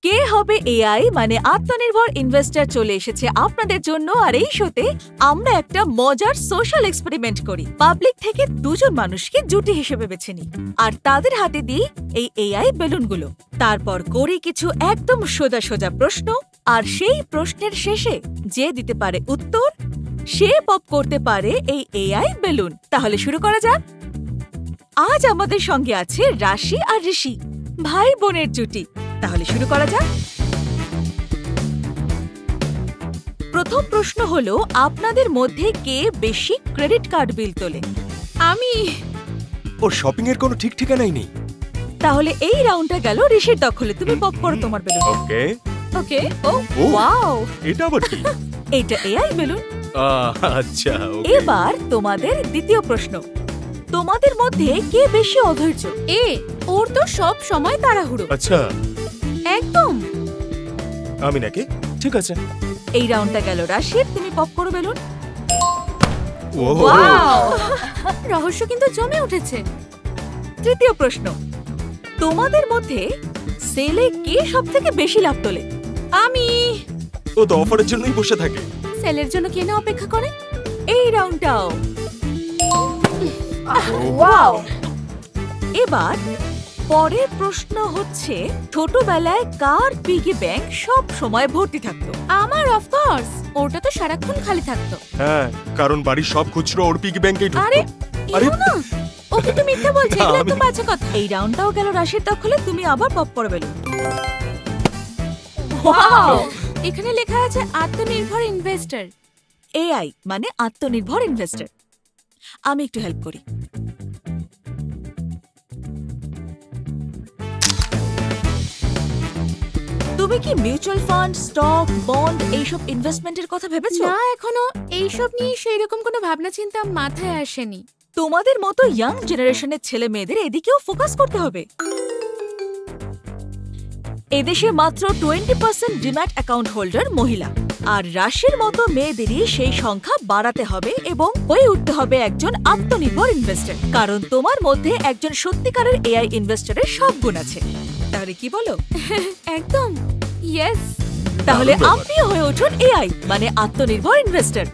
কে হবে এআই মানে আত্মনির্ভর ইনভেস্টর চলে এসেছে আপনাদের জন্য। আর এই শোতে আমরা একটা মজার সোশ্যাল এক্সপেরিমেন্ট করি। পাবলিক থেকে দুজন মানুষকে জুটি হিসেবে বেছে নিই আর তাদের হাতে দিই এই এআই বেলুনগুলো। তারপর করি কিছু একদম সোজা সোজা প্রশ্ন, আর সেই প্রশ্নের শেষে যে দিতে পারে উত্তর সে পপ করতে পারে এই এআই বেলুন। তাহলে শুরু করা যাক। আজ আমাদের সঙ্গে আছে রাশি আর ঋষি, ভাই বোনের জুটি। তাহলে শুরু করা যাক। প্রথম প্রশ্ন হলো, আপনাদের মধ্যে কে বেশি ক্রেডিট কার্ড বিল তোলে? আমি। ওর শপিং এর কোনো ঠিক ঠিকানাই নেই। তাহলে এই রাউন্ডটা গেল ঋষির দখলে। তুমি পপ করো তোমার বেলুন। ওকে ওকে। ও ওয়াও, এটা আবার কি? এটা এআই বেলুন। আচ্ছা ওকে। এবার তোমাদের দ্বিতীয় প্রশ্ন, তোমাদের মধ্যে কে বেশি অধৈর্য? ওর তো সব সময় তাড়াহুড়ো। আচ্ছা একদম। আমি নাকি? ঠিক আছে। এই রাউন্ডটা গেল রাশির। তুমি পপ করো বেলুন। ওয়াও, রহস্য কিন্তু জমে উঠেছে। তৃতীয় প্রশ্ন, তোমাদের মধ্যে সেলে কে সবথেকে বেশি লাভ তোলে? আমি। ও তো অফারের জন্যই বসে থাকে। সেলের জন্য কে না অপেক্ষা করে? এই রাউন্ডটাও ওয়াও। এবার পরের প্রশ্ন হচ্ছে, ছোটবেলায় কার পিগি ব্যাংক সব সময় ভর্তি থাকতো? আমার অফকোর্স, ওটা তো সারাক্ষণ খালি থাকতো। হ্যাঁ, কারণ বাড়ির সব খুচরো ওর পিগি ব্যাংকেই ঢুকতো। আরে আরে না, ওকে তো মিথ্যা বলছে, এগুলো তো বাজে কথা। এই রাউন্ডটাও গেল রাশির দখলে। তুমি আবার পপ করো বেলুন। ওয়াও, এখানে লেখা আছে আত্মনির্ভর ইনভেস্টর। এআই মানে আত্মনির্ভর ইনভেস্টর। আমি একটু হেল্প করি। তুমি কি মিউচুয়াল ফান্ড, স্টক, বন্ড এইসব ইনভেস্টমেন্টের কথা ভেবেছো? না, এখনো এইসব নিয়ে সেই রকম কোনো ভাবনা চিন্তা মাথায় আসেনি। তোমাদের মতো ইয়াং জেনারেশনের ছেলে মেয়েদের এদিকেও ফোকাস করতে হবে। এদেশে মাত্র 20% ডিম্যাট অ্যাকাউন্ট হোল্ডার মহিলা, আর রাশির মতো মেয়েদেরই সেই সংখ্যা বাড়াতে হবে এবং হয়ে উঠতে হবে একজন আত্মনির্ভর ইনভেস্টর। কারণ তোমার মধ্যে একজন সত্যিকারের এআই ইনভেস্টরের সব গুণ আছে। তাহলে কি বলো? একদম ইয়েস। তাহলে আপনিও হয়ে উঠুন এআই মানে আত্মনির্ভর ইনভেস্টর।